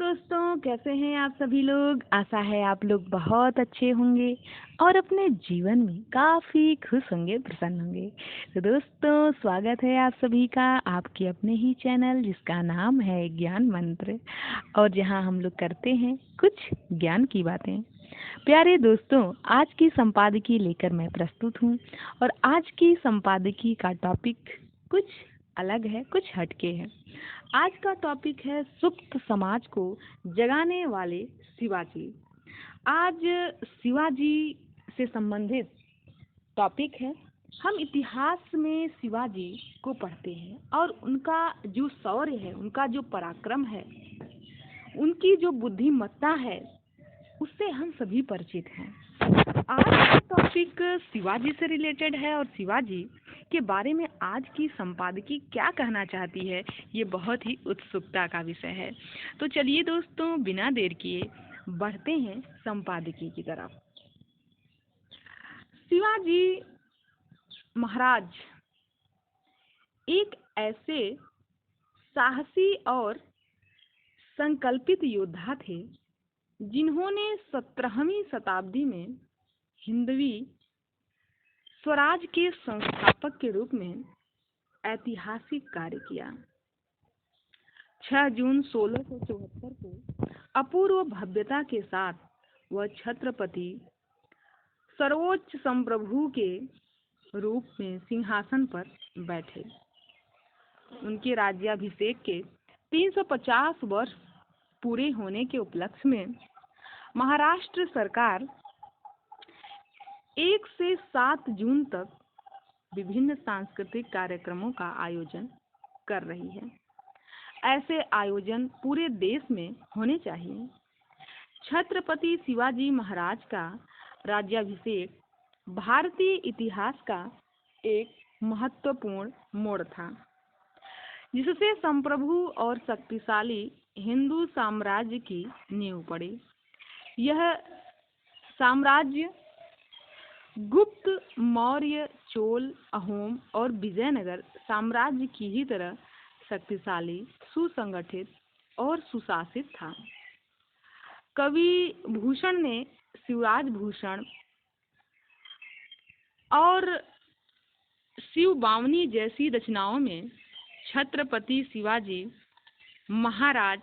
दोस्तों, कैसे हैं आप सभी लोग। आशा है आप लोग बहुत अच्छे होंगे और अपने जीवन में काफ़ी खुश होंगे, प्रसन्न होंगे। तो दोस्तों, स्वागत है आप सभी का आपके अपने ही चैनल जिसका नाम है ज्ञान मंत्र, और जहां हम लोग करते हैं कुछ ज्ञान की बातें। प्यारे दोस्तों, आज की संपादकीय लेकर मैं प्रस्तुत हूँ और आज की संपादकीय का टॉपिक कुछ अलग है, कुछ हटके है। आज का टॉपिक है सुप्त समाज को जगाने वाले शिवाजी। आज शिवाजी से संबंधित टॉपिक है। हम इतिहास में शिवाजी को पढ़ते हैं और उनका जो शौर्य है, उनका जो पराक्रम है, उनकी जो बुद्धिमत्ता है, उससे हम सभी परिचित हैं। आज का टॉपिक शिवाजी से रिलेटेड है और शिवाजी के बारे में आज की संपादकीय क्या कहना चाहती है, ये बहुत ही उत्सुकता का विषय है। तो चलिए दोस्तों, बिना देर किए बढ़ते हैं संपादकीय की तरफ। शिवाजी महाराज एक ऐसे साहसी और संकल्पित योद्धा थे जिन्होंने 17वीं शताब्दी में हिंदवी स्वराज के संस्थापक के रूप में ऐतिहासिक कार्य किया। 6 जून 1674 को अपूर्व भव्यता के साथ वह छत्रपति सर्वोच्च संप्रभु के रूप में सिंहासन पर बैठे। उनके राज्याभिषेक के 350 वर्ष पूरे होने के उपलक्ष्य में महाराष्ट्र सरकार 1 से 7 जून तक विभिन्न सांस्कृतिक कार्यक्रमों का आयोजन कर रही है। ऐसे आयोजन पूरे देश में होने चाहिए। छत्रपति शिवाजी महाराज का राज्याभिषेक भारतीय इतिहास का एक महत्वपूर्ण मोड़ था, जिससे संप्रभु और शक्तिशाली हिंदू साम्राज्य की नींव पड़ी। यह साम्राज्य गुप्त, मौर्य, चोल, अहोम और विजयनगर साम्राज्य की ही तरह शक्तिशाली, सुसंगठित और सुशासित था। कवि भूषण ने शिवराज भूषण और शिव बावनी जैसी रचनाओं में छत्रपति शिवाजी महाराज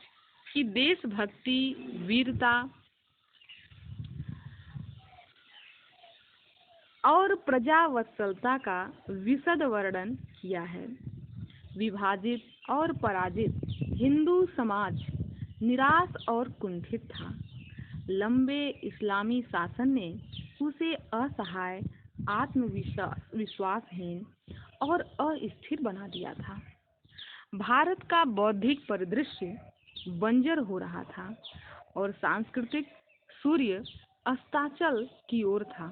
की देशभक्ति, वीरता और प्रजावत्सलता का विशद वर्णन किया है। विभाजित और पराजित हिंदू समाज निराश और कुंठित था। लंबे इस्लामी शासन ने उसे असहाय, आत्मविश्वासहीन और अस्थिर बना दिया था। भारत का बौद्धिक परिदृश्य बंजर हो रहा था और सांस्कृतिक सूर्य अस्ताचल की ओर था।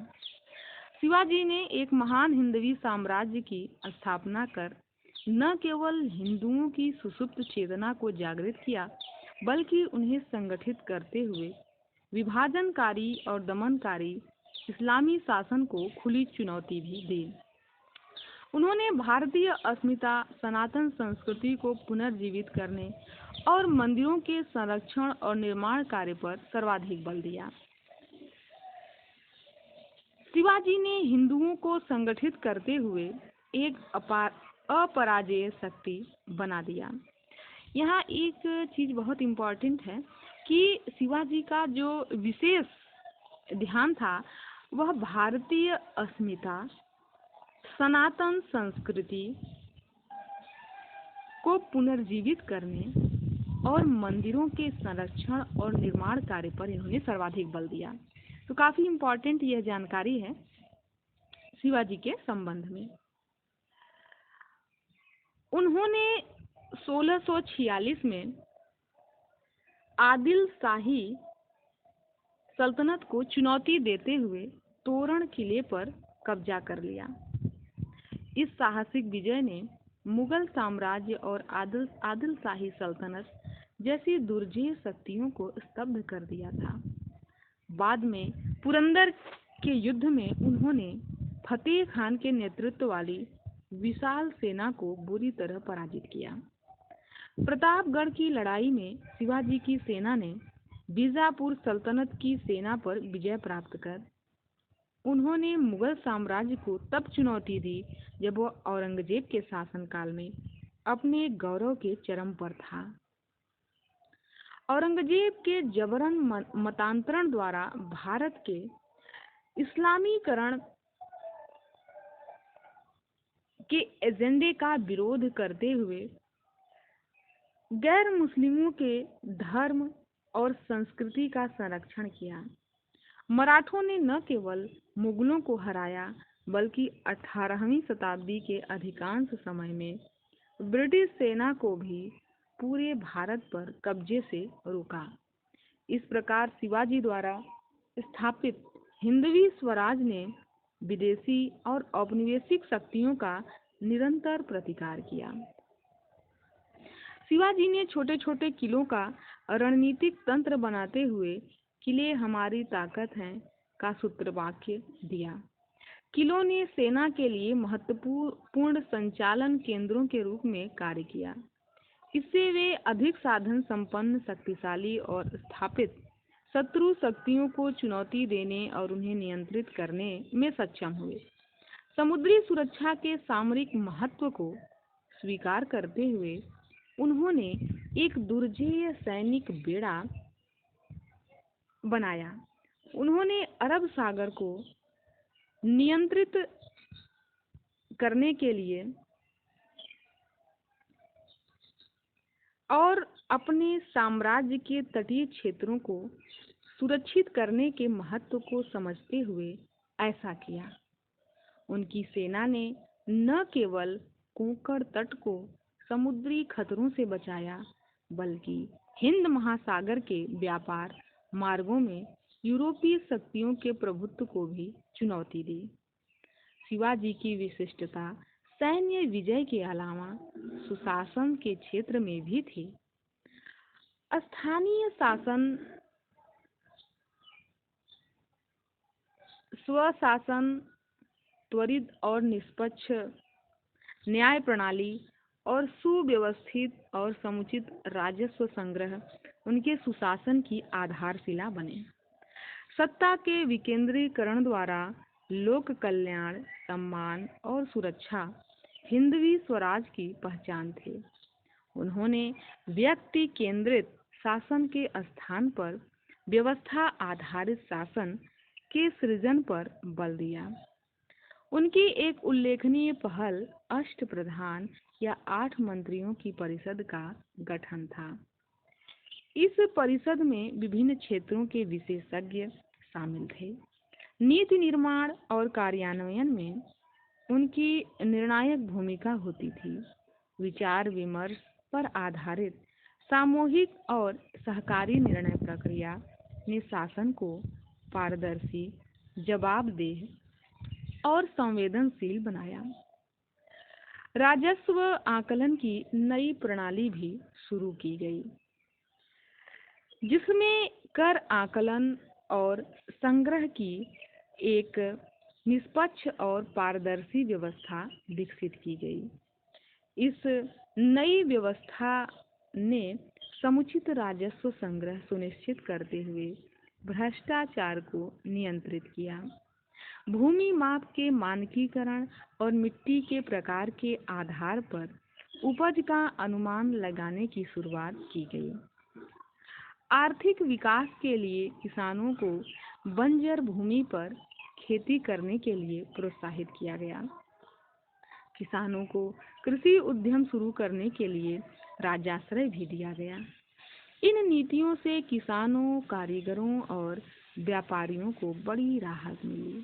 शिवाजी ने एक महान हिंदवी साम्राज्य की स्थापना कर न केवल हिंदुओं की सुसुप्त चेतना को जागृत किया, बल्कि उन्हें संगठित करते हुए विभाजनकारी और दमनकारी इस्लामी शासन को खुली चुनौती भी दी। उन्होंने भारतीय अस्मिता, सनातन संस्कृति को पुनर्जीवित करने और मंदिरों के संरक्षण और निर्माण कार्य पर सर्वाधिक बल दिया। शिवाजी ने हिंदुओं को संगठित करते हुए एक अपराजेय शक्ति बना दिया। यहाँ एक चीज बहुत इम्पोर्टेंट है कि शिवाजी का जो विशेष ध्यान था वह भारतीय अस्मिता, सनातन संस्कृति को पुनर्जीवित करने और मंदिरों के संरक्षण और निर्माण कार्य पर इन्होंने सर्वाधिक बल दिया। तो काफी इम्पोर्टेंट यह जानकारी है शिवाजी के संबंध में। उन्होंने 1646 में आदिल शाही सल्तनत को चुनौती देते हुए तोरण किले पर कब्जा कर लिया। इस साहसिक विजय ने मुगल साम्राज्य और आदिल शाही सल्तनत जैसी दुर्जेय शक्तियों को स्तब्ध कर दिया था। बाद में पुरंदर के युद्ध में उन्होंने फतेह खान के नेतृत्व वाली विशाल सेना को बुरी तरह पराजित किया। प्रतापगढ़ की लड़ाई में शिवाजी की सेना ने बीजापुर सल्तनत की सेना पर विजय प्राप्त कर उन्होंने मुगल साम्राज्य को तब चुनौती दी जब वह औरंगजेब के शासनकाल में अपने गौरव के चरम पर था। औरंगजेब के जबरन मतांतरण द्वारा भारत के इस्लामीकरण के एजेंडे का विरोध करते हुए गैर मुस्लिमों के धर्म और संस्कृति का संरक्षण किया। मराठों ने न केवल मुगलों को हराया बल्कि 18वीं शताब्दी के अधिकांश समय में ब्रिटिश सेना को भी पूरे भारत पर कब्जे से रोका। इस प्रकार शिवाजी द्वारा स्थापित हिंदवी स्वराज ने विदेशी और औपनिवेशिक शक्तियों का निरंतर प्रतिकार किया। शिवाजी ने छोटे छोटे किलों का रणनीतिक तंत्र बनाते हुए किले हमारी ताकत है का सूत्रवाक्य दिया। किलों ने सेना के लिए महत्वपूर्ण संचालन केंद्रों के रूप में कार्य किया। इससे वे अधिक साधन संपन्न, शक्तिशाली और स्थापित शत्रु शक्तियों को चुनौती देने और उन्हें नियंत्रित करने में सक्षम हुए। समुद्री सुरक्षा के सामरिक महत्व को स्वीकार करते हुए उन्होंने एक दुर्जेय सैनिक बेड़ा बनाया। उन्होंने अरब सागर को नियंत्रित करने के लिए और अपने साम्राज्य के तटीय क्षेत्रों को सुरक्षित करने के महत्व को समझते हुए ऐसा किया। उनकी सेना ने न केवल कोंकण तट को समुद्री खतरों से बचाया बल्कि हिंद महासागर के व्यापार मार्गों में यूरोपीय शक्तियों के प्रभुत्व को भी चुनौती दी। शिवाजी की विशिष्टता सैन्य विजय के अलावा सुशासन के क्षेत्र में भी थी। स्थानीय शासन, स्वशासन, त्वरित और निष्पक्ष न्याय प्रणाली और सुव्यवस्थित और समुचित राजस्व संग्रह उनके सुशासन की आधारशिला बने। सत्ता के विकेंद्रीकरण द्वारा लोक कल्याण, सम्मान और सुरक्षा हिंदवी स्वराज की पहचान थे। उन्होंने व्यक्ति केंद्रित शासन के स्थान पर व्यवस्था आधारित शासन के सृजन पर बल दिया। उनकी एक उल्लेखनीय पहल अष्टप्रधान या 8 मंत्रियों की परिषद का गठन था। इस परिषद में विभिन्न क्षेत्रों के विशेषज्ञ शामिल थे। नीति निर्माण और कार्यान्वयन में उनकी निर्णायक भूमिका होती थी। विचार विमर्श पर आधारित सामूहिक और सहकारी निर्णय प्रक्रिया ने शासन को पारदर्शी, जवाबदेह और संवेदनशील बनाया। राजस्व आकलन की नई प्रणाली भी शुरू की गई, जिसमें कर आकलन और संग्रह की एक निष्पक्ष और पारदर्शी व्यवस्था विकसित की गई। इस नई व्यवस्था ने समुचित राजस्व संग्रह सुनिश्चित करते हुए भ्रष्टाचार को नियंत्रित किया। भूमि माप के मानकीकरण और मिट्टी के प्रकार के आधार पर उपज का अनुमान लगाने की शुरुआत की गई। आर्थिक विकास के लिए किसानों को बंजर भूमि पर खेती करने के लिए प्रोत्साहित किया गया। किसानों को कृषि उद्यम शुरू करने के लिए राजाश्रय भी दिया गया। इन नीतियों से किसानों, कारीगरों और व्यापारियों को बड़ी राहत मिली।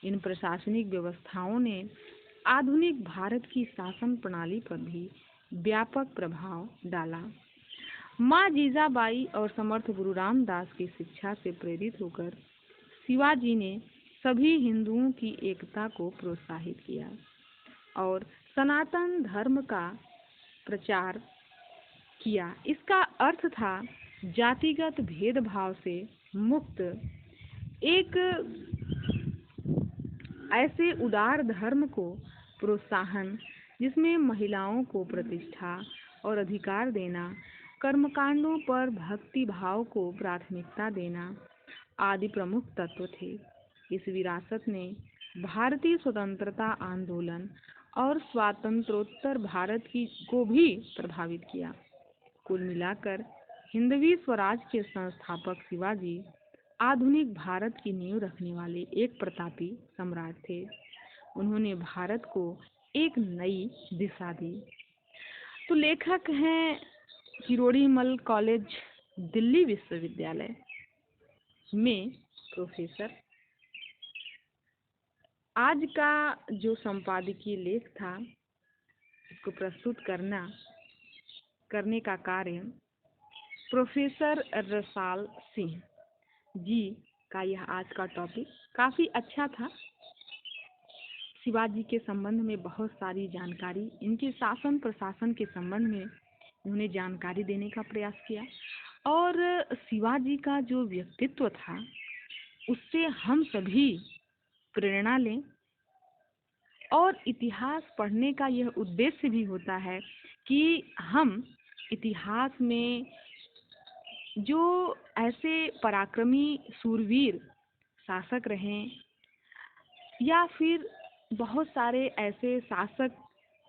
इन प्रशासनिक व्यवस्थाओं ने आधुनिक भारत की शासन प्रणाली पर भी व्यापक प्रभाव डाला। माँ जीजाबाई और समर्थ गुरु रामदास की शिक्षा से प्रेरित होकर शिवाजी ने सभी हिंदुओं की एकता को प्रोत्साहित किया और सनातन धर्म का प्रचार किया। इसका अर्थ था जातिगत भेदभाव से मुक्त एक ऐसे उदार धर्म को प्रोत्साहन जिसमें महिलाओं को प्रतिष्ठा और अधिकार देना, कर्मकांडों पर भक्ति भाव को प्राथमिकता देना आदि प्रमुख तत्व थे। इस विरासत ने भारतीय स्वतंत्रता आंदोलन और स्वातंत्रोत्तर भारत की को भी प्रभावित किया। कुल मिलाकर हिंदवी स्वराज के संस्थापक शिवाजी आधुनिक भारत की नींव रखने वाले एक प्रतापी सम्राट थे। उन्होंने भारत को एक नई दिशा दी। तो लेखक हैं किरोड़ीमल कॉलेज, दिल्ली विश्वविद्यालय में प्रोफेसर। आज का जो संपादकीय लेख था इसको प्रस्तुत करने का कार्य प्रोफेसर रसाल सिंह जी का यह आज का टॉपिक काफ़ी अच्छा था। शिवाजी के संबंध में बहुत सारी जानकारी, इनके शासन प्रशासन के संबंध में उन्होंने जानकारी देने का प्रयास किया और शिवाजी का जो व्यक्तित्व था उससे हम सभी प्रेरणा लें। और इतिहास पढ़ने का यह उद्देश्य भी होता है कि हम इतिहास में जो ऐसे पराक्रमी सूरवीर शासक रहें या फिर बहुत सारे ऐसे शासक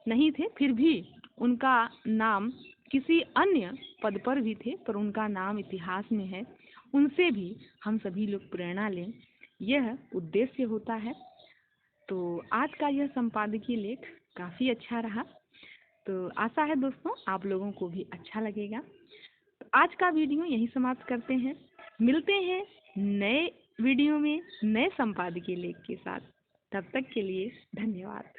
नहीं थे फिर भी उनका नाम किसी अन्य पद पर भी थे पर उनका नाम इतिहास में है, उनसे भी हम सभी लोग प्रेरणा लें, यह उद्देश्य होता है। तो आज का यह संपादकीय लेख काफ़ी अच्छा रहा। तो आशा है दोस्तों आप लोगों को भी अच्छा लगेगा। तो आज का वीडियो यहीं समाप्त करते हैं। मिलते हैं नए वीडियो में नए संपादकीय लेख के साथ। तब तक के लिए धन्यवाद।